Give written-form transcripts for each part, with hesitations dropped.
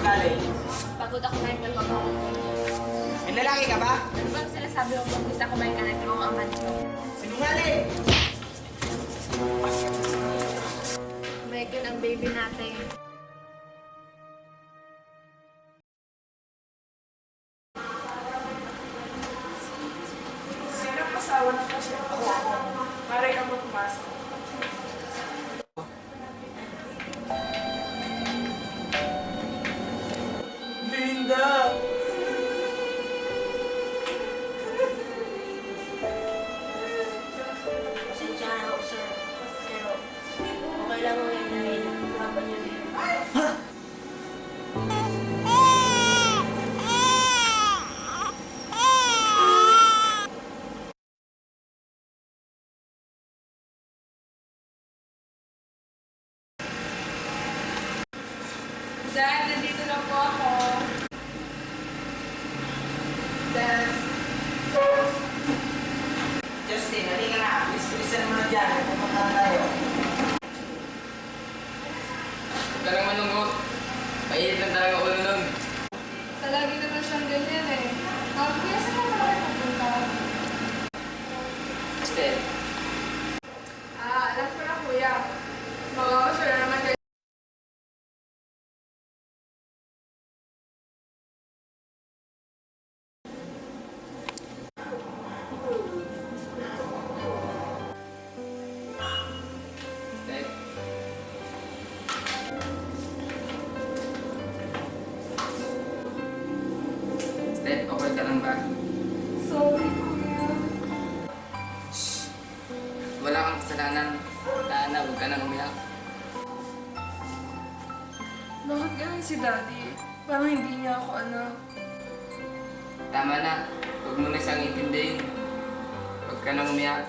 galing? Pagod ako na yung trabaho. May lalaki ka ba? Ano bang sinasabi mo kung gusto ko ba yung kanay mo ang manito? Sinungaling! Kumain ang baby natin. Sino pasawa na kasi ako? Para ikaw mo pumasok. Linda! Pasensya na ako, sir. Pero, okay lang mo yan dahil laban niyo rin. Dad, nandito na po ako. Dad. Justin, halika na. Bilis-bilisan mo na dyan. Pupunta na tayo. Huwag ka lang manungot. Mainit lang talaga ulo nun. Palagi naman siyang ganyan eh. Kaya saan ka pala kayo pupunta? Esther, Alam ko na kuya. Mag-awasya na naman kayo. Esther. Esther, okay ka lang ba? Sorry kuya. Wala kang kasalanan. Taana, huwag ka nang umiyak. Bakit ganun si daddy? Parang hindi niya ako anak. Tama na. Huwag mo na siyang intindihin. Huwag ka nang umiyak.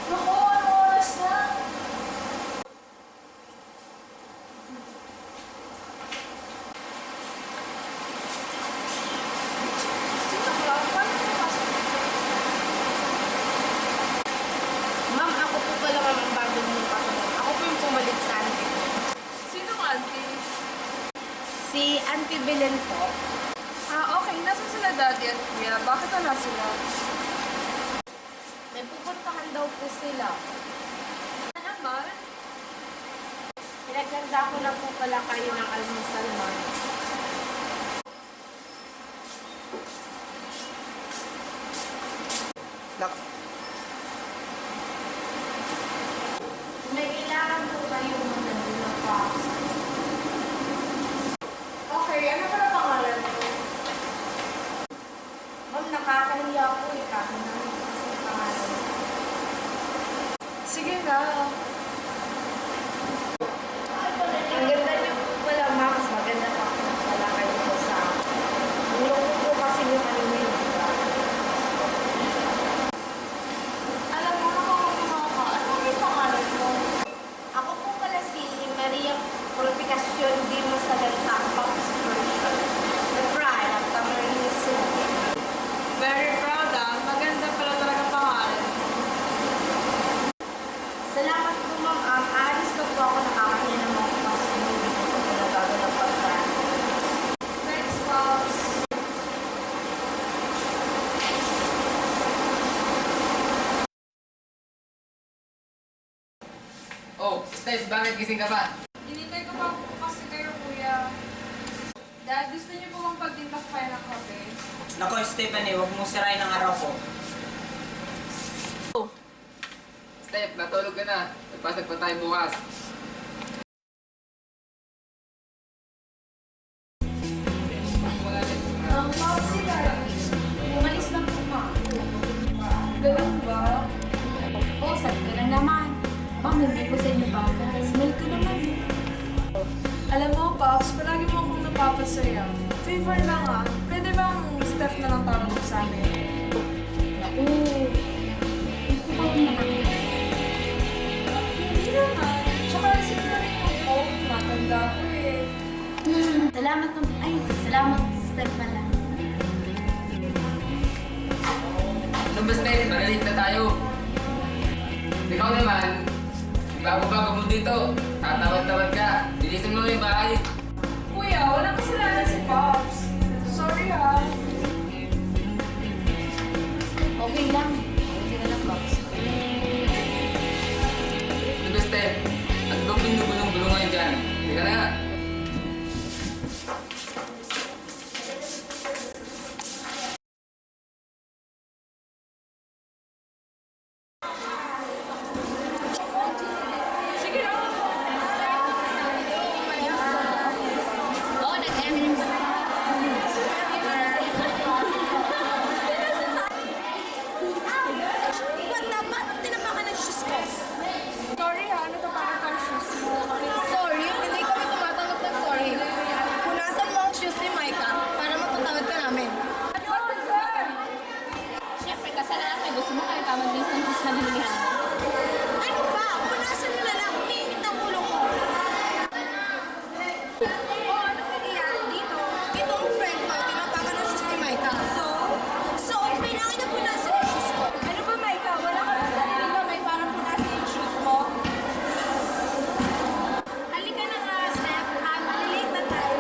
Naku, ano oras na? Sino ka? Paano napasok? Ma'am, ako po pala ang bago mong patulong. Ako po yung pumalit sa auntie ko. Sino ka, auntie? Si Auntie Belen po. Okay. Nasaan sila daddy at kuya? Bakit wala sila? May pupuntahan daw po sila. Ano naman? Pinaghanda ko na po pala kayo ng almusal, ma'am. Nak, May kailangan po kayo magdadala pa. Okay, ano ka na pangalan mo? Ma'am, nakakahiya po eh. Kahit namin kasi pangalan. Sige na. Ang ganda niyo po pala, ma'am. Mas maganda pa po pala kayo po sa akin. Tulong ko po kasi yung ano yun, di ba? Alam mo, nakakatuwa ka. Ano yung pangalan mo? Ako po pala si Maria Purificacion de Masalanta, Pops Version. The pride of Camarines City. Very proud Maganda pala talaga pangalan. Salamat po, ma'am. Aalis na po ako. Nakakahiya naman po kasi hindi ko po nagago ng pagkain. Thanks, Pops. Oh, Esther, bakit gising ka pa? Hinintay ko pa po kasi kayo, kuya. Dad, gusto niyo po bang pagtindak kayo ng kape? Nako, Stephanie, huwag mong sirain ang araw ko. Esther, natulog ka na. Magpasok pa tayo bukas. Pops, si Darby. Umalis na po, ma'am. Ganun ba? Oh, sabi ko na naman. Ma'am, hindi ko sa inyo bagay. Smell ko naman. Alam mo, Pops, palagi mo akong napapasaya. Favor lang pwede bang Steph na lang tawag mo sa amin? Naku. Hindi ko ba nakakita? Hindi naman. Tsaka isip na rin ako. Matanda ko eh. Salamat naman. Ay, salamat, Steph pala. Ano ba, Esther? Malalit na tayo. Ikaw naman, bago-bago mo dito. Tatawad-tawad ka. Bilisan mo yung bahay. Kuya, walang kasalanan si Pops. Sorry ha. Okay lang. Okay na lang, Pops. Diba, Steph? At bang binubulong-bulong ngayon dyan? Teka na nga. Sige na. Oo, nag-end. Ba't naman? Tinapakan ng shoes ko. Sorry ha, natapakan ka ang shoes mo. Sorry, hindi kami tumatanggap ng sorry. Punasan mo ang shoes ni Micah para matatawad ka namin. Siyempre, kasalanan may gusto mo kaya tamad din ng shoes na binilihan mo. Ano ba? Punasan mo na lang. Umiinit ang ulo ko. Oo, ano nangyayari dito? Itong friend ko, tinapakan ng shoes ni Micah. So, kailangan na punasan yung shoes ko. Ano ba, Micah? Wala ka ng sarili kamay para punasan yung shoes mo? Halika na nga, Steph. Malilate na tayo.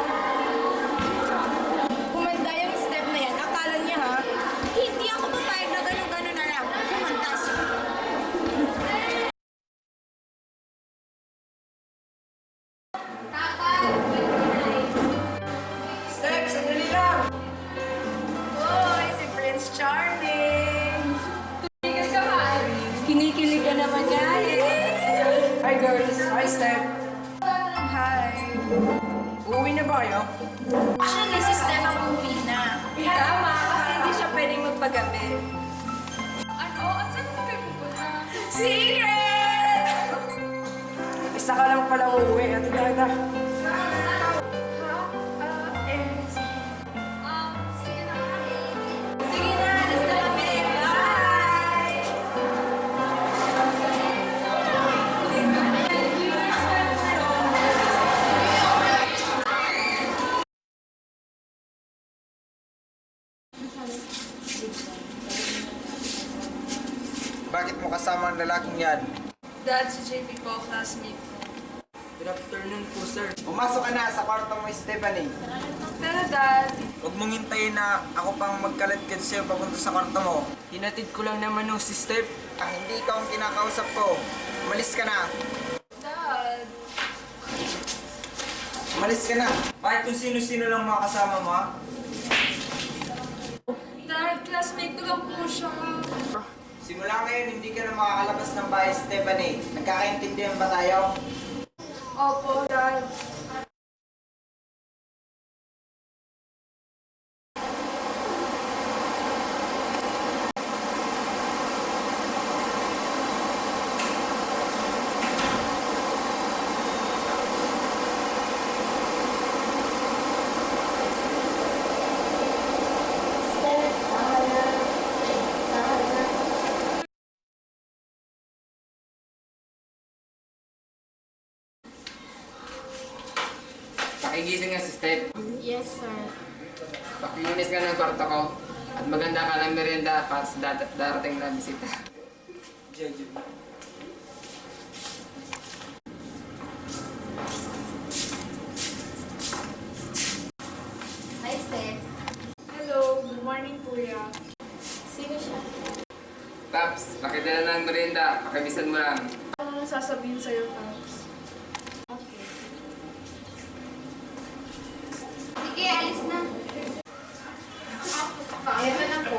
Kumanda yung step na yan. Akala niya, ha? Hindi ako papayag na gano'n-gano'n na lang. Kumanda siya. Step, sandali lang! Hoy, si Prince Charming! Tumigil ka nga, Irene. Kinikilig ka naman niya, eh. Hi girls! Hi Step! Hi. Uuwi na ba kayo? Actually, si Steph ang uwi na. Tama, kasi hindi siya pwedeng magpagabi. Ano? At saan mo kayo pupunta? Secret! Isa ka lang pala uuwi. Ate kita. Ha? Sige na. Sige na, alis na kami. Bye! Bakit mo kasama ang lalaking yan? Dad, si JP po, classmate ko. Good afternoon po, sir. Pumasok ka na sa kwarto mo, Stephanie. Pero Dad, Huwag mong hintayin na ako pang magkaladkad sa'yo papunta sa kwarto mo. Hinatid ko lang naman si Step. Hindi ikaw ang kinakausap ko. Umalis ka na. Dad. Umalis ka na. Bakit kung sino-sino lang mga kasama mo, ha? Dad, classmate ko lang po siya. Simula ngayon, hindi ka na makakalabas ng bahay, Stephanie. Nagkakaintindihan ba tayo? Opo, Dad. Pakigising nga si Steph. Yes, sir. Pakiunis nga ng kwarto ko. At maganda ka ng merienda para sa darating na bisita. Hi, Steph. Hello, good morning, Kuya. Sino siya? Paps, pakidala ng merienda. Pakibisan mo lang. Ano nang sasabihin sa'yo, Pops? Okay. Sige, alis na. Ito na po.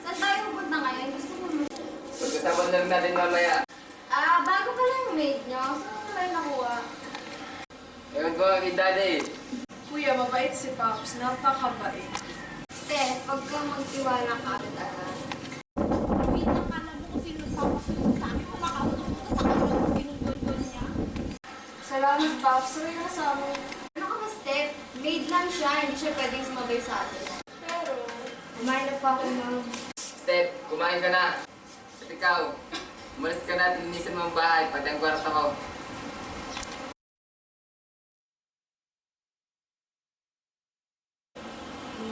Saan tayo pupunta ngayon? Gusto mo Pagkasabot lang natin mamaya. bago pa lang yung maid nyo. Saan mo kayo nakuha? Ewan ko kay Daddy. Kuya, mabait si Pops. Napakabait. Steph, pag ka magtiwala ka agad-agad. Wait, akala mo kung sino papasunod sa amin. Kung makapunod ka sa akin, pinunod niya. Salamat, Pops. Sorry na sa amin. Ano ka ba, Steph? Maid lang siya. Hindi siya pwedeng sumabay sa atin. Pero, Kumain na pa ako, ma'am. Steph, kumain ka na. At ikaw, umalis ka na at linisan mo ang bahay, pati ang kwarto ko.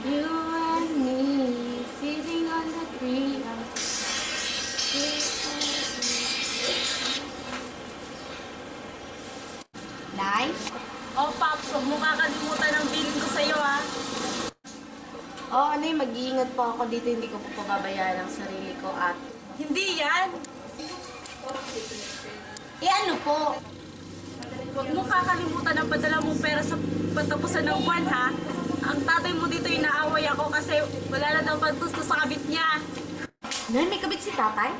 You and me, sitting on the tree. Nay? Oh, Pops, huwag mo kakalimutan ang bilin ko sa'yo, ha? Oo, Nay, mag-iingat po ako dito. Hindi ko po pababayaan ang sarili ko at... Hindi yan. ano po? Huwag mo kakalimutan ang padala mong pera sa patapusan ng buwan, ha? Ang tatay mo dito inaaway ako kasi wala na daw pagtusto sa kabit niya. Nay, may kabit si tatay?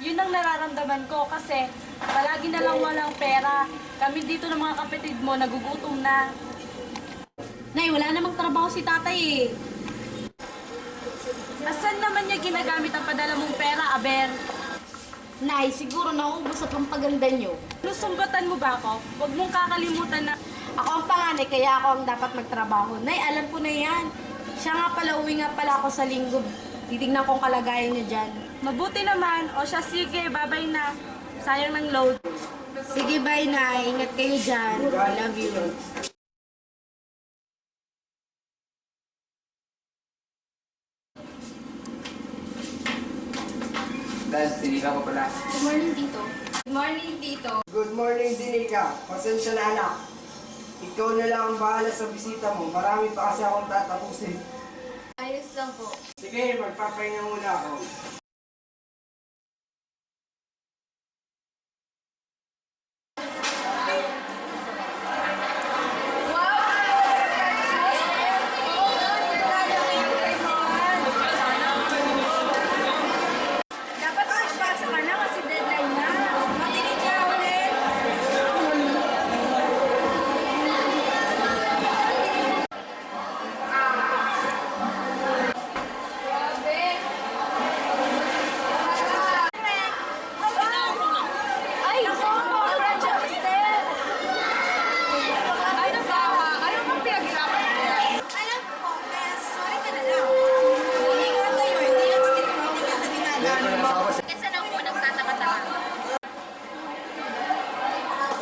Yun ang nararamdaman ko kasi palagi na lang walang pera. Kami dito ng mga kapatid mo nagugutom na. Nay, wala namang trabaho si tatay eh. Asan naman niya ginagamit ang padala mong pera, Aber? Nay, siguro nauubos sa pampaganda nyo. Lusumbatan mo ba ako? Huwag mong kakalimutan na Ako ang panganay, kaya ako ang dapat magtrabaho. Nay, alam ko na yan. Siya nga pala, uwi nga pala ako sa linggo. Titignan ko ang kalagayan niya dyan. mabuti naman. O siya, sige, babay na. Sayang ng load. Sige, bye, Nay. Ingat kayo dyan. I love you. Dad, hindi ka pa pala. Good morning, Tito. Good morning, Tito. Good morning, Dinika. Pasensya na anak. Ikaw na lang ang bahala sa bisita mo. Marami pa kasi akong tatapusin. Ayos lang po. Sige, magpapahinga muna ako. Dapat mag-pasa ka na kasi deadline na. Matingin niya ulit. Ay, ako! Radyo, Mister! Ano ba? Ano bang pinag-ilapan mo? Alam ko, Tess, sorry ka na lang. Hindi nga sa'yo, hindi ka kasi tumitingin sa ginagawa mo. Kasi na ako nagtataka-taka.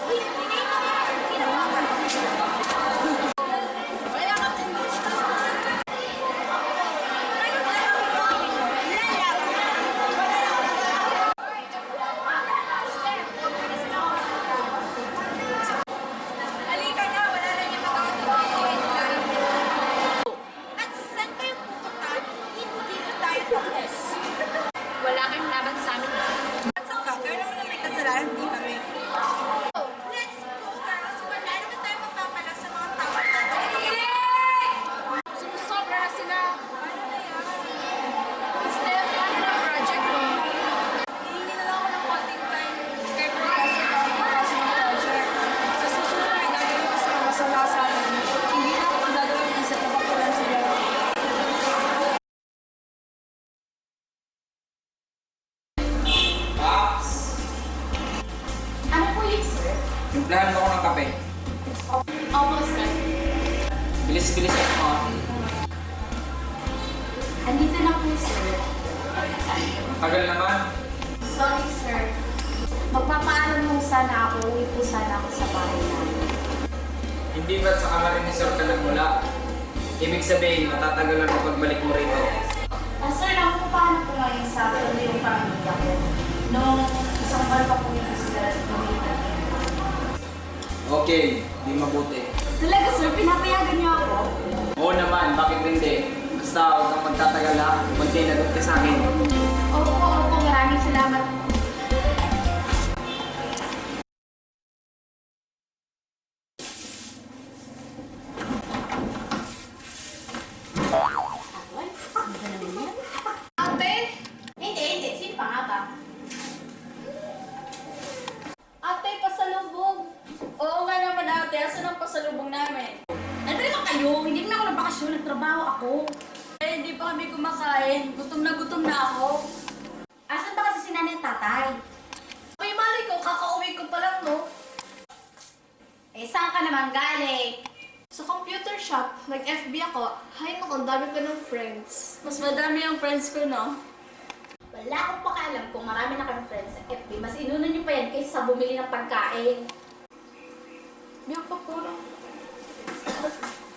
Uy, hindi ka ginawa ka. Wala ka kung gusto. Ano ba? Halika na, wala na niya makakatawa. At saan kayo pupunta? Hindi na tayo tapos. Wala kayong laban sa amin. At saan ka? Kaya naman na may kasalanan, hindi kami. Let's go, girls! Wala naman tayo mapapala sa mga tao natin. Sumusobra na sila. Ano na yan? Steph, ano na project mo? Hihingi na lang ako ng konting time Kay Professor para bukas ng project. Sa susunod na may gagawin ko sila masama sa amin. Hindi na ako magdadalawang isip na bakulan sila. Pops! Ano po yun, sir? Timplahan mo ako ng kape. Opo, sir. Bilis-bilis ako. Andito na po, sir. Tagal naman. Sorry, sir. Magpapaalam mo sana ako. Uwi po sana ako sa bahay namin. Hindi ba't sa kamarin ni Sir ka nagmula? Ibig sabihin, matatagalan ang pagbalik mo rito. Sir, lang po paano po ngayon sa tuloy yung pamilya ko? Nung isang buwan pa po yung sila tumitan. Okay, di mabuti. Talaga, sir? Pinapayagan niyo ako? Oo naman, bakit hindi? Basta huwag kang magtatagal ha. Kunti nagot ka sa akin. Opo. Maraming salamat po. Ate! Hindi. Sino pa nga ba? Ate, pasalubong! Oo nga naman ate, asan ang pasalubong namin? Ano naman kayo? Hindi naman ako nagbakasyon. Nagtrabaho ako. Eh, hindi pa kami kumakain. Gutom na ako. Asan ba kasi si nanay at tatay? Uy, mali ko, kakauwi ko pa lang, no? Eh, saan ka naman galing? Sa computer shop, nag-FB ako. Hay naku, ang dami ko ng friends. Mas madami ang friends ko, no? Wala akong pakialam kung marami na kayong friends sa FB. Mas inunan niyo pa yan kaysa sa bumili ng pagkain. Biyak pa po, no?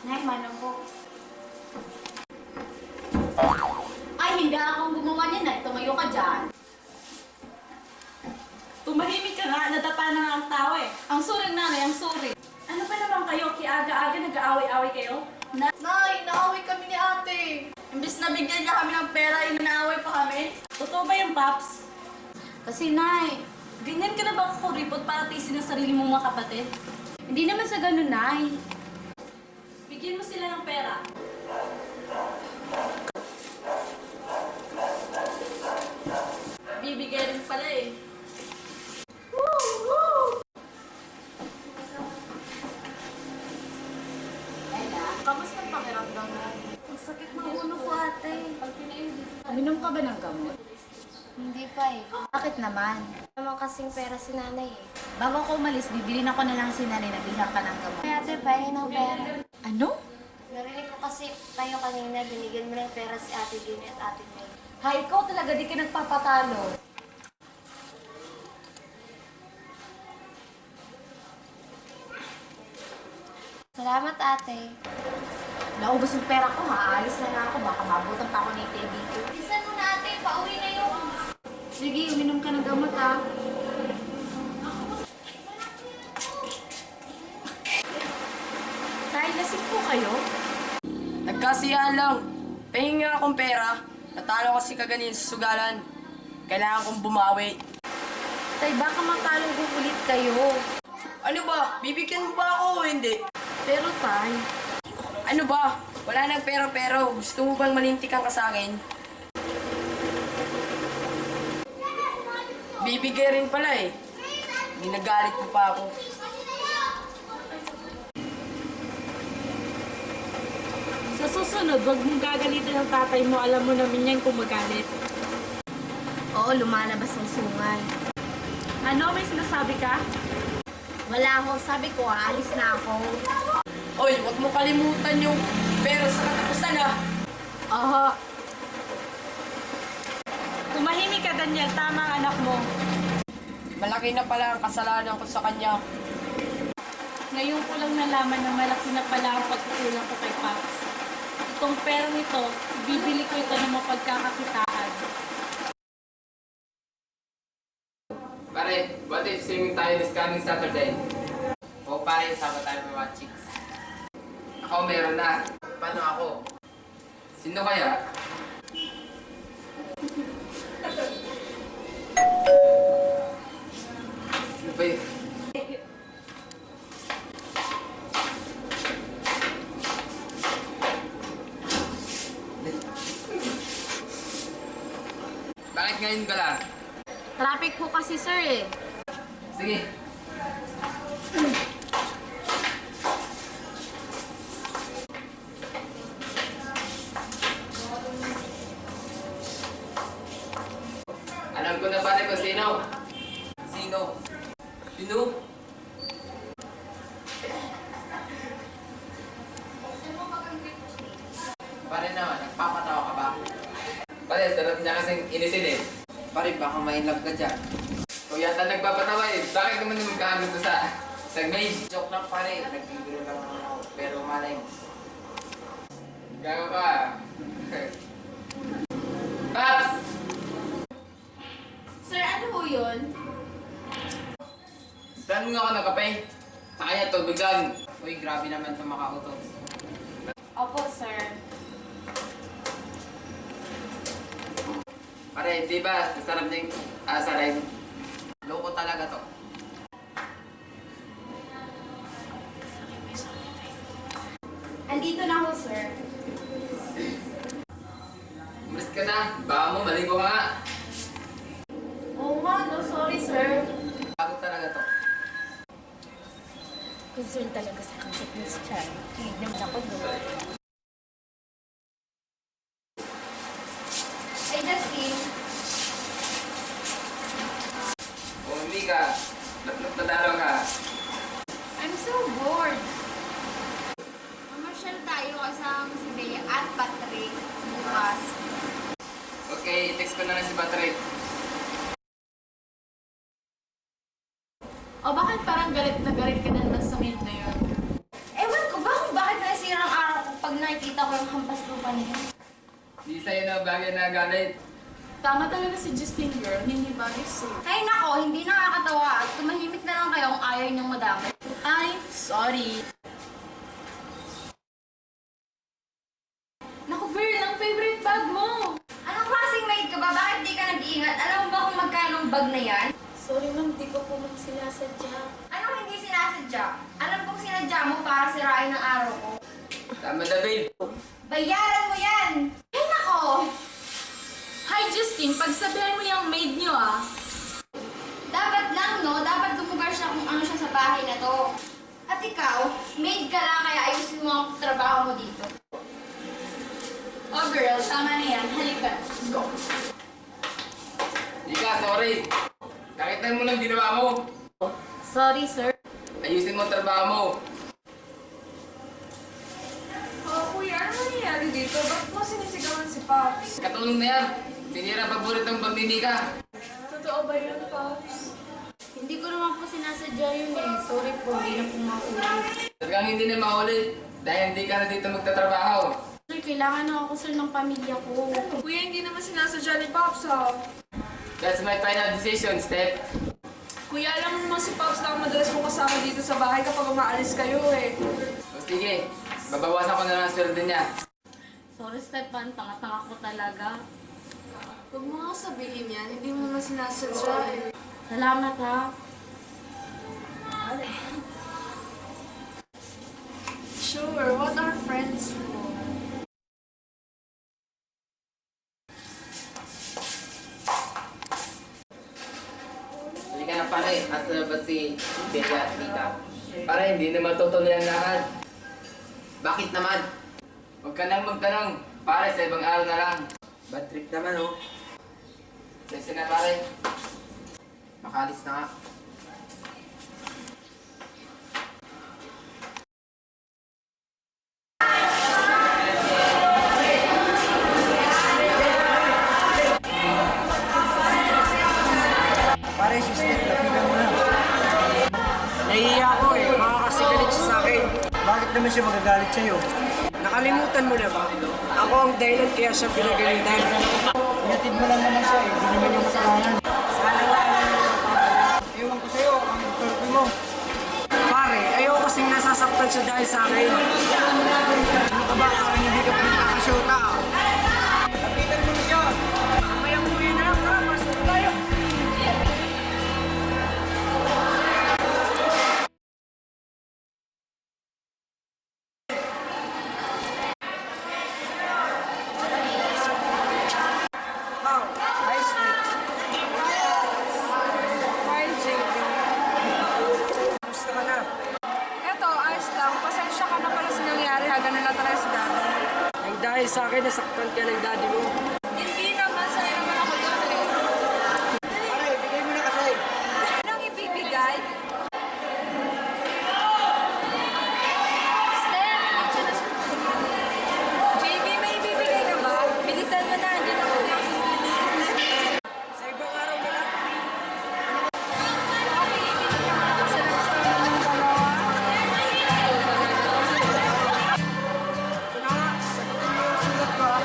Nay, manong ko. Ay, hindi akong gumawa niyan na. Tumayo ka dyan. mag-aaway. Ang suri nanay, ang suri. Ano ba naman kayo? Kiaga-aga nag-aaway-aaway kayo? Nay, naaway kami ni ate. Imbis na bigyan niya kami ng pera, inaaway pa kami. Totoo ba yung Paps? Kasi Nay, ganyan ka na ba kuripot para tiisin ang sarili mong mga kapatid? Hindi naman sa ganun, Nay. Bigyan mo sila ng pera. Bibigay rin pala eh. Kamusta ang pakiramdam mo? Ang sakit ng ulo ko, ate. Uminom ka ba ng gamot? Hindi pa eh. Bakit naman? Naman kasing pera si nanay eh. Bago ako umalis, bibilin ako na lang si nanay na bilhan ka ng gamot. Kaya ate, pahingin ng pera. Ano? Narinig ko kasi tayo kanina, binigyan mo ng pera si ate Jenny at ate May. Ha, ikaw talaga di ka nagpapatalo. Salamat, ate. Naubos yung pera ko, aalis na lang ako. Baka mabutan pa ako ni Tay dito. Bisan mo na, ate. Pauwi na yung... Sige, uminom ka ng gamot ha. Tay, lasing po kayo? Nagkasiyahan lang. Pahingi nga akong pera. Natalo kasi kaganin sa sugalan. Kailangan kong bumawi. Tay, baka matalong ulit kayo. Ano ba? Bibigyan mo ba ako o hindi? Pero Tay, Ano ba? Wala nang pero-pero. Gusto mo bang malintikan ka sa akin? Bibigay rin pala eh. Ginagalit mo pa ako. Sa susunod, wag mong gagalitin ng tatay mo. Alam mo naman yan kung magalit. oo, lumalabas ang sungay. Ano? May sinasabi ka? Wala ho, sabi ko, aalis na ako. Oy, wag mo kalimutan yung pera sa katapusan ah. Oho, Tumahimik ka, Daniel. Tama ang anak mo. Malaki na pala ang kasalanan ko sa kanya. Ngayon ko lang nalaman na malaki na pala ang pagkukulang ko kay Paps. Itong perang ito, bibili ko ito ng mapagkakakitaan. Pare, what if swimming tayo this coming Saturday? O pare, sama tayo may mga chicks. Ako meron na. Paano ako? Sino kaya? Sino ba yun? Bakit ngayon ka lang? traffic ho kasi sir eh. Sige. Alam ko na pare kung sino. Sino? Sino? Pare naman, nagpapatawa ka ba? Pare, sarap niya kasing inisin eh. Pare, baka ma-inlove ka dyan. O yata nagpapatawa eh. Bakit naman magkakagusto sa maid? Joke lang pare, nagbibiro lang ako. Pero malay mo. Gago ka. Paps! Sir, ano ho yun? Saan mo nga ako ng kape? Sa kanya tubig lang. Uy, grabe naman sa makauto. Opo, sir. Pare, di ba? Sarap niya yung asarin. Loko talaga to. Andito na ho, sir. Umalis ka na. Baka mo, maligo ka nga. Oo nga, no? Sorry, sir. Bago talaga to. Concern talaga sa akin si Christian. Kilig naman ako doon. Ay, Justin. O, hindi ka. Laplap na dalaw ka. I'm so bored. Mamasyal tayo kasama si Bea at Patrick bukas. Okay, text ko na lang si Patrick. O bakit parang galit na galit ka na sa maid na yun? Ewan ko ba kung bakit nasirang araw ko pag nakikita ko yung hampas lupa niya? Di sa'yo na bagay na galit. Tama talaga si Justine girl, hindi bagay sa'yo. Ay nako, hindi nakakatawa at tumahimik na lang kayo kung ayaw ayaw niyang madamay. Ay, sorry. Naku, Pearl, ang favorite bag mo. Anong klaseng maid ka ba? Bakit di ka nag-iingat? Alam mo ba kung magkano ang bag na yan? Sorry ma'am, di ko po ma'am sinasadya. Anong hindi sinasadya? Alam kong sinadya mo para sirain ang araw ko. Tama na, babe. Bayaran mo yan! Ay, nako! Hi Justin, pagsabihan mo yung maid niyo ah. Dapat lang, no? Dapat lumugar siya kung ano siya sa bahay na to. At ikaw, maid ka lang kaya ayusin mo ang trabaho mo dito. Oh girl, tama na yan. Halika, let's go. Ika, sorry. Nakita mo lang ginawa mo. Sorry sir. Ayusin mo ang trabaho mo. Oh, kuya, ano nangyayari dito? Ba't mo sinisigawan si Pops? Katulong na yan. Sinira ang paboritong bag ni Nika. Totoo ba yun, Pops? Hindi ko naman po sinasadya yun eh. Sorry po, hindi na po makulit. Talagang hindi na maulit. Dahil hindi ka na dito magtatrabaho. Sir, kailangan na ako sir ng pamilya ko. Kuya, hindi naman sinasadya ni Pops, ha? That's my final decision, Steph. Kuya, alam mo naman si Pops lang ang madalas mong kasama dito sa bahay kapag umaalis kayo, eh. O sige, babawasan ko na lang ang sweldo niya. Sorry Stefan, tanga-tanga ko talaga. Huwag mo nga sabihin yan, hindi mo naman sinasadya, eh. Salamat ha. Sure, what are friends for? Hindi ka na pare, asa na ba si Bea at Nika? Para hindi na matutuloy ang lahat. Bakit naman? Huwag ka nang magtanong. Pare, sa ibang araw na lang. Bad trip naman, oh. Sensya na, pare. Makalis na nga. Pare, sister, lapitan mo na. Nahihiya ako eh. Makakasigalit siya sa akin. Bakit naman siya magagalit sa'yo? Nakalimutan mo na ba? Ako ang dahilan kaya siya pinagalitan. Inatid mo lang naman siya eh. Hindi naman yung kasalanan. Sana nga alam mo. Ewan ko sa'yo, ang torpe mo. Pare, ayoko kasing nasasaktan siya dahil sa akin. Ano ka ba? Parang hindi ka pinagkakasyota. Lapitan mo na siya. Mamaya uwi na lang, tara, pasok tayo. Oh, hi, Steph. Hi, JB. Gusto ka na. Eto, ayos lang. Pasensya ka na pala sa nangyari, ha? Ganun lang talaga si Daddy. Nang dahil sa akin, nasaktan ka ng daddy mo. Hindi naman, sa'yo naman ako doon, eh. Pare, bigay mo na kasi. Anong ibibigay? JB, may ibibigay ka ba? Bilisan mo na, hindi na kasi ako sinunod. Sa ibang araw na lang. Okay, ibibigay mo na kasi lang sa mga dalawa. Ito na nga, sagutin mo yung sulat ko ha.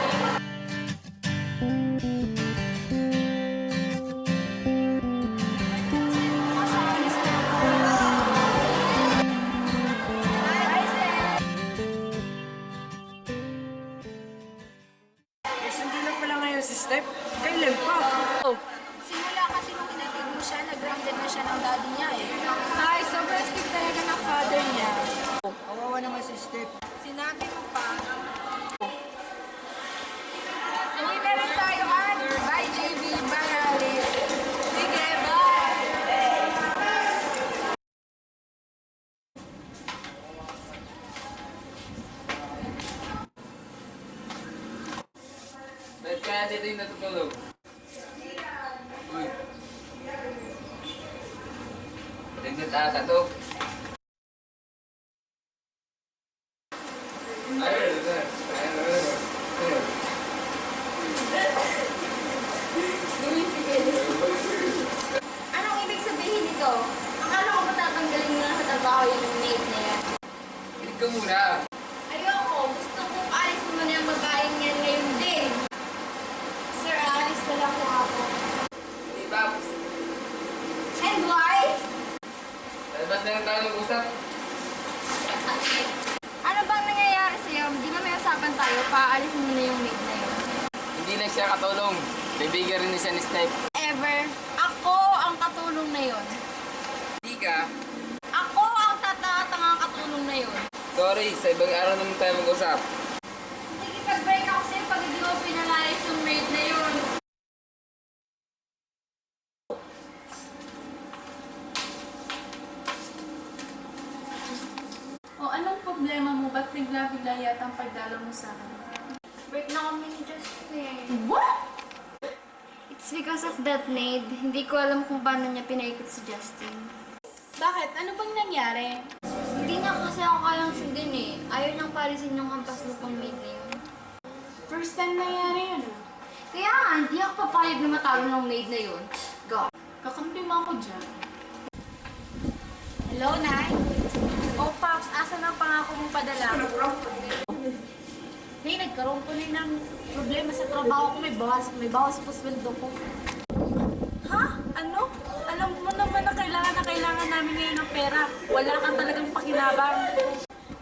Eh, hindi na pala ngayon si Steph. Kailan pa? Simula kasi nung kinatid mo siya, nag-grounded na siya ng daddy niya eh. Ay, sobrang stick talaga ng father niya. Kawawa naman si Steph. Sinabi mo pa. Uwi na rin tayo, Han. Bye, JB. Bye, Alice. Sige, bye. Bakit kaya dito yung natutulog? Uy. Tignan ata to. Anong ibig sabihin nito? Akala ko ba tatanggalin mo na sa trabaho yung maid na yan? Kinig ka muna. Ayoko. Gusto kong alis mo na yung babaeng yan ngayon din. Sir, alis na lang po ako. Hindi, Paps. And why? Ano ba labas na lang tayo mag-usap. Ano bang nangyayari sa'yo? Hindi na may usapan tayo. Paalis mo na yung maid na yun. Hindi na siya katulong. Kaibigan rin siya ni Steph. Ever. Ako ang katulong na yun. Hindi ka. Ako ang tatatangang katulong na yun. Sorry, sa ibang araw naman tayo mag-usap. Hindi kita-break ako sa'yo pag hindi mo pinalayas yung maid na yun. O anong problema mo? Ba't bigla-bigla yata ang pagdalo mo sa akin? Break na kami ni Justin. What? It's because of that maid. Hindi ko alam kung paano niya pinaikot si Justin. Bakit? Ano bang nangyari? Hindi niya kasi ako kayang sundin eh. Ayaw niyang palisin yung kampas lupang maid na yun. First time nangyari yun ah. Kaya nga, hindi ako papayag na matalo ng maid na yun. Go. Kakampi mo ako dyan. Hello, Nay? Oh, Pops, asa na ang pangako mong padala? Nay, nagkaroon ko na ng problema sa trabaho ko. May bawas po sweldo ko. Ha? Ano? Alam mo naman na kailangan namin ngayon ng pera. Wala kang talagang pakinabang.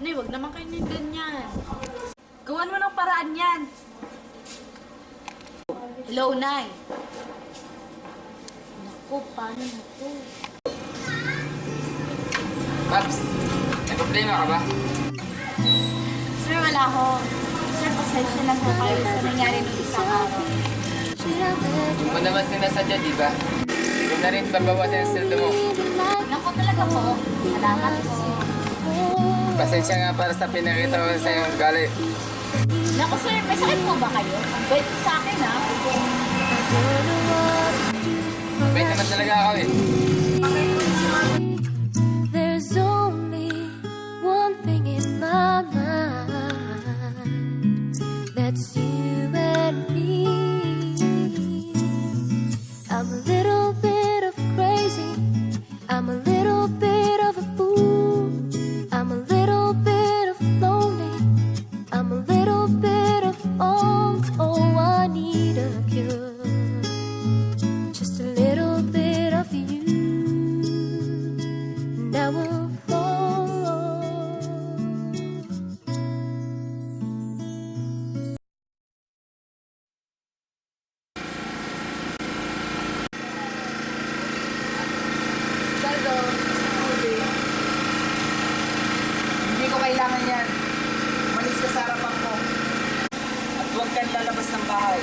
Nay, wag naman kayo ng ganyan. Gawan mo ng paraan yan. Hello, Nay. Naku, paano na to? Paps, may problema ka ba? Sir, wala ko. Sir, pasensya lang po kayo sa nangyari nung isang araw. Hindi mo naman sinasadya, di ba? Hindi na rin babawasan yung sweldo mo. Naku talaga po. Salamat po. Pasensya nga para sa pinakita ko sa iyong galit. Naku, sir, may sakit po ba kayo? Ang bait sa akin, ha? Bait naman talaga ako eh. There's only one thing in my mind. That's you and me. I'm a little bit of crazy. I'm a little bit of a fool. I'm a little bit of lonely. I'm a little bit of all. Oh, I need a cure. Just a little bit of you. And I will fall. Saldo, Ruby. Hindi ko kailangan yan. Malis ka sa harapan ko. At huwag kang lalabas ng bahay.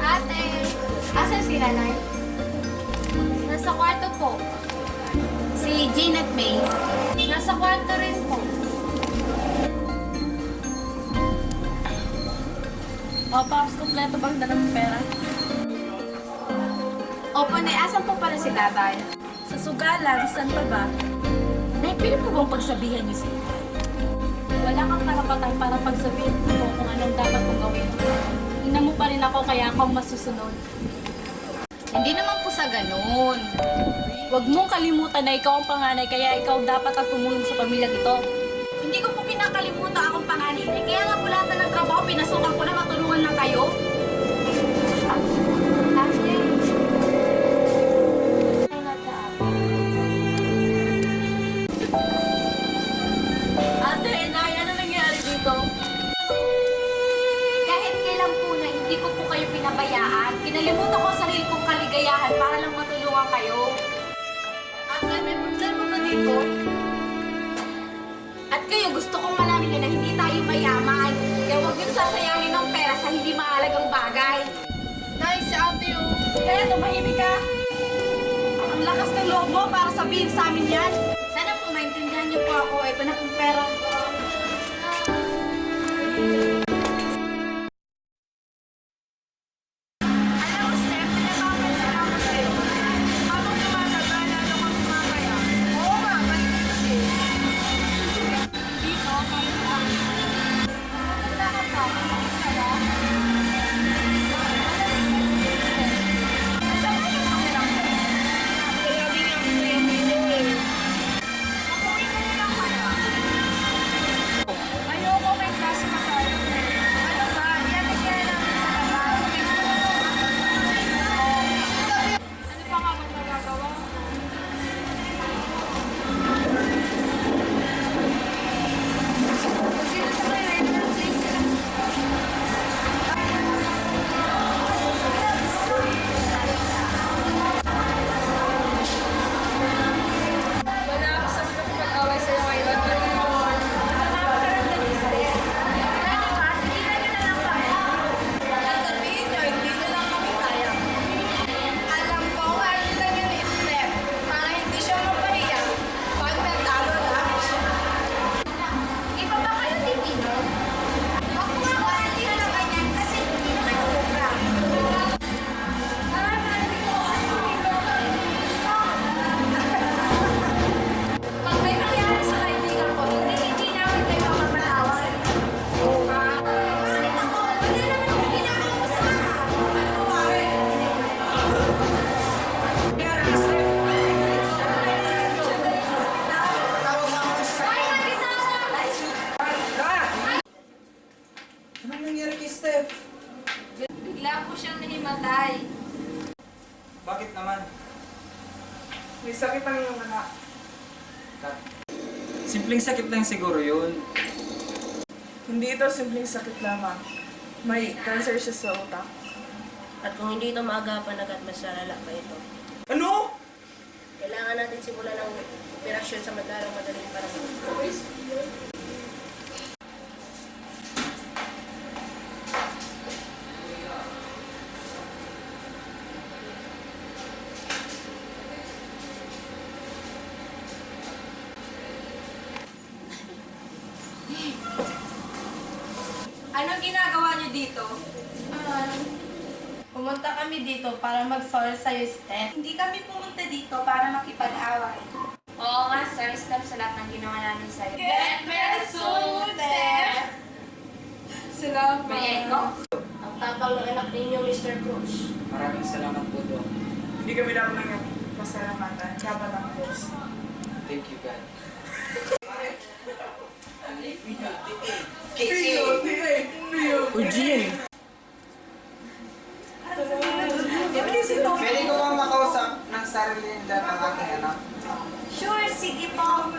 Ate, asan si Nanay? Nasa kwarto po. Si Jean at May. Nasa kwarto rin po. Oh, Pops, kompleto bang dala mong pera? Opo, Nay. Asan po pala si Tatay? Sa sugalan, saan pa ba? Nay, pwede po bang pagsabihan niyo siya? Wala kang karapatan para pagsabihin ko kung anong dapat kong gawin. Tingnan mo pa rin ako kaya ako masusunod. Hindi naman po sa ganun. Huwag mong kalimutan na ikaw ang panganay kaya ikaw dapat ang tumulong sa pamilyang ito. Hindi ko po kinakalimutan akong panganay. Kaya nga po lahat na ng trabaho, pinasukan ko na matulungan lang kayo. Ate. Ate, Nay, ano nangyari dito? Kahit kailan po na hindi ko po kayo pinabayaan, kinalimutan ko ang sarili kong kaligayahan para lang matulungan kayo. Ate, may problema ba dito? At kayo, gusto kong malamin na hindi tayo mayaman. Kaya huwag yung sasayangin ng pera sa hindi mahalagang bagay. Nice, ate oh. Kaya tumahimik ka. Ang lakas ng loob mo para sabihin sa amin yan. Sana po maintindihan niyo po ako. Ito na pong pera. Alam mo, Steph, pinapapalala ako sa'yo. Habang tumatagal, lalo kang sumapaya. Oo nga, basta kasi. Dito, kahit pa. Wala ka pa. Wala. Saan ka na lang? Kaya di nga ako yung milo eh. Umuwi ka na lang pala. tama. Simpleng sakit lang siguro yun. Hindi ito simpleng sakit lamang. May cancer siya sa utak. At kung hindi ito maagapan agad, mas lalala pa ito. Ano? Kailangan natin simulan ng operasyon sa madaling panahon. Anong ginagawa niyo dito? Pumunta kami dito para mag-sorry sa'yo, Steph. Hindi kami pumunta dito para makipag-away. Oo nga, sir. Steph, sa lahat ng ginawa namin sa'yo. Get well soon, Steph! Salamat. May echo. Ang tapang ng anak ninyo, Mr. Cruz. Maraming salamat po, Dok. Hindi kami dapat nang pasalamatan. Dapat ang Diyos. Thank you, God. Uy, Jean! Pwede ko bang makausap ng sarili nila ng aking anak? Sure, sige po.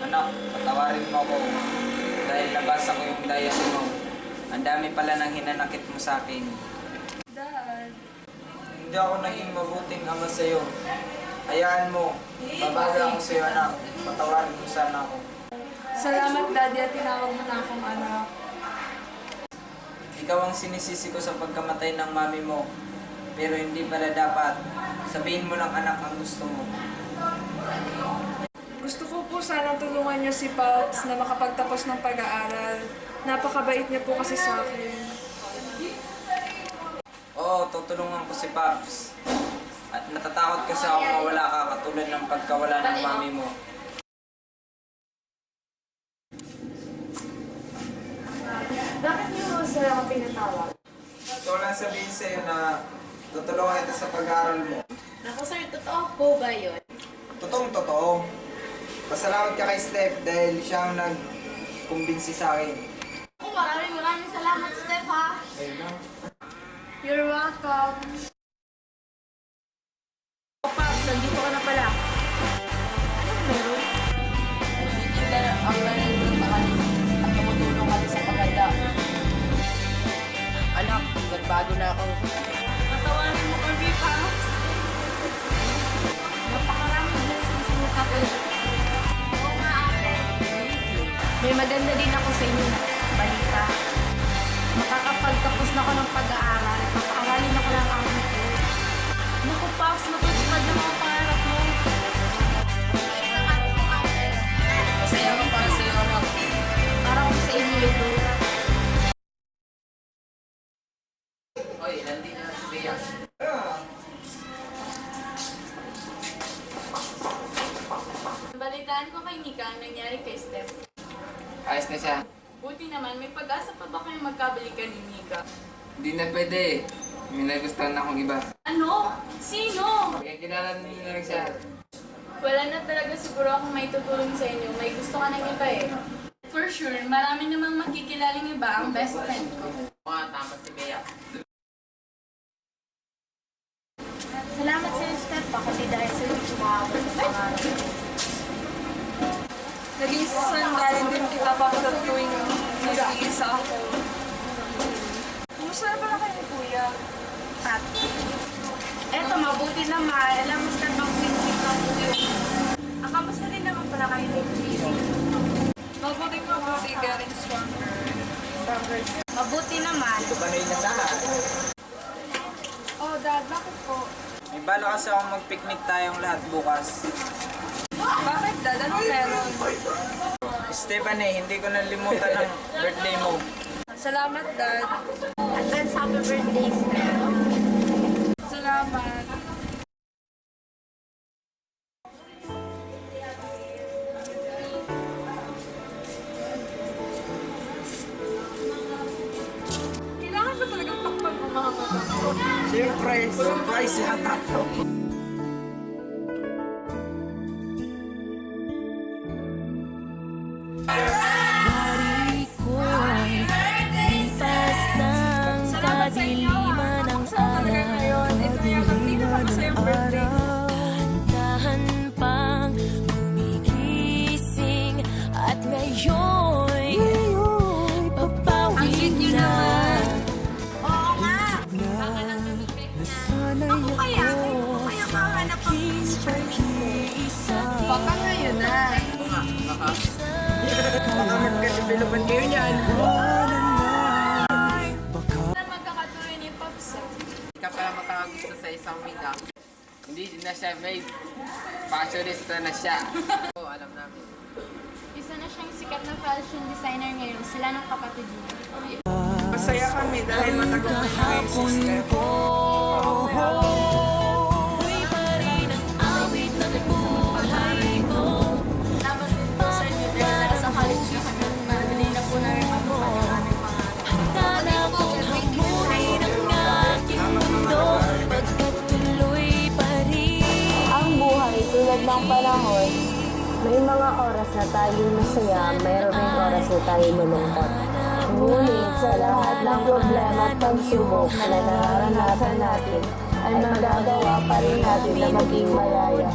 Anak, patawarin mo ako dahil nabasa ko yung diary mo. Ang dami pala ng hinanakit mo sa akin. Dad. Hindi ako naging mabuting ama sa'yo. Hayaan mo. Babaga ako sa'yo, anak. Patawarin mo sana ako. Salamat, Daddy, at tinawag mo na akong anak. Ikaw ang sinisisi ko sa pagkamatay ng mami mo. Pero hindi pala dapat. Sabihin mo lang, anak, ang gusto mo. Gusto ko po sanang tulungan niyo si Pops na makapagtapos ng pag-aaral. Napakabait niya po kasi sa akin. Oo, tutulungan ko si Pops. At natatakot kasi ako mawala ka katulad ng pagkawala ng mami mo. Bakit niyo mo sila ako pinatawag? Gusto ko lang sabihin sa'yo na tutulungan kita sa pag-aaral mo. Naku, sir. Totoo po ba yun? Totoong-totoo. Pasalamat ka kay Steph dahil siya ang nag-kumbinsi sa akin. Ako, maraming salamat, Steph, ha? Ayun na. You're welcome. Pops, nandito ka na pala. Hindi ka ang nangyayari at tumutulong ka sa paganda. Anak, nagbago na ako. Patawarin mo kami, Pops. Napakaraming blessings sa mukha ko. Oo nga, ate. May maganda din ako sa inyo na balita. Makakapagtapos na ako ng pag-aaral. Papaaralin ako ng amo ko. Naku, Pops, matutupad na mga pangarap mo. Masaya ako para sa'yo, anak. Para ko sa inyo ito. Oy, nandito na si Bea. Balitaan ko kay Nika ang nangyari kay Steph. Ayos na siya. Buti naman, may pag-asa pa ba kayo magkabalikan ni Nika? Hindi na pwede. May nagustuhan na akong iba. Ano? Sino? Kaya kilala niyo na lang siya. Wala na talaga siguro akong may tutulong sa inyo. May gusto ka ng iba eh. For sure, marami namang makikilaling iba ang best friend ko. Mga tama si Bea. Salamat sa iyo, Steph. Kasi dahil sa iyo, sumabot sa pangarap. Naging sandalin din kita para tuwing nag-iisa ako. Kumusta na pala kayo ni Kuya? At, eto, mabuti naman. Alam mo, Steph, ang quick-quick ng kuya. Kamusta din naman pala kayo ni Gigi? Mabuting getting stronger. Mabuti naman. Ito ba na inasahan? Oh, Dad, bakit po? May bala kasi akong mag-picnic tayong lahat bukas. Bakit, Dad? Ano meron? Stephanie, hindi ko nalimutan ang birthday mo. Salamat, Dad. Advance happy birthday, Steph. Salamat. Kailangan ba talagang takpan ng mga mata? Siyempre, surprise yata to. Lipas ng kadiliman ng araw. ka. Baka magka-developan kayo niyan. Na magkakatuloy ni Pops. Hindi ka pala makakagusto sa isang mida. Hindi na siya maid. Fashionista na siya. Oo, alam namin. Isa na siyang sikat na fashion designer ngayon. Sila ng kapatid niya. Masaya kami dahil matagumpay na kayo, sister. Salamat din po sa inyo dahil nasa college na kami. Madali na po na rin matupad ang aming pangarap. Ang buhay tulad ng panahon, may mga oras na tayo masaya, mayroon ring oras na tayo malungkot. Ngunit sa lahat ng problema at pagsubok na nararanasan natin, ay magagawa pa rin natin na maging malaya.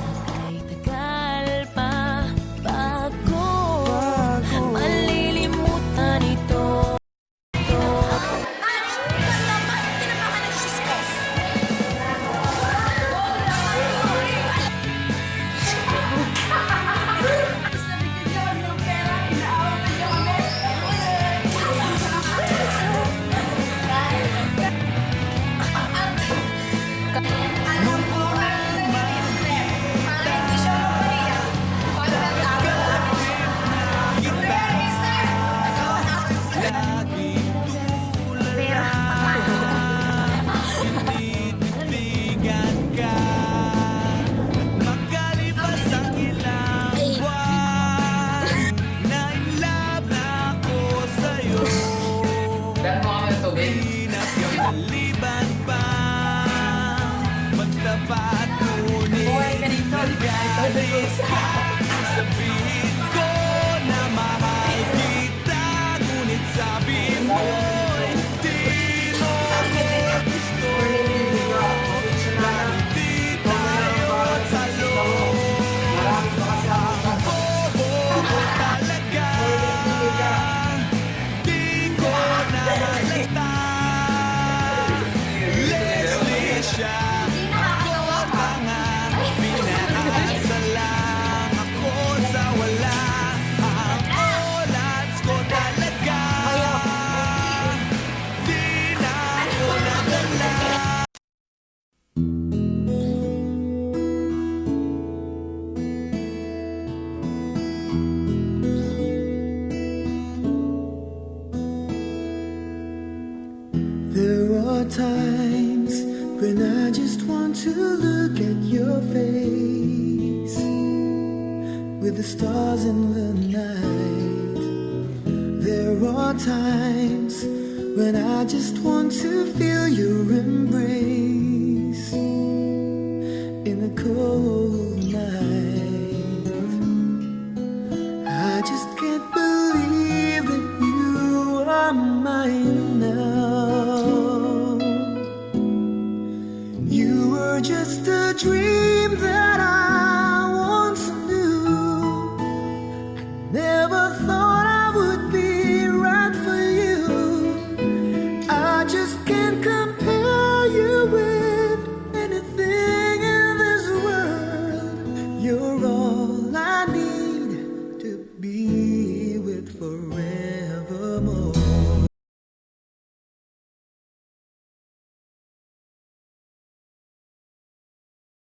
Dahil mo kami ng tubig. Buhay ka dito. There are times when I just want to look at your face with the stars in the night. There are times when I just want to feel your embrace in the cold night. I just can't believe that you are mine now. You were just a dream that I once knew. I never thought I would be right for you. I just can't compare you with anything in this world. You're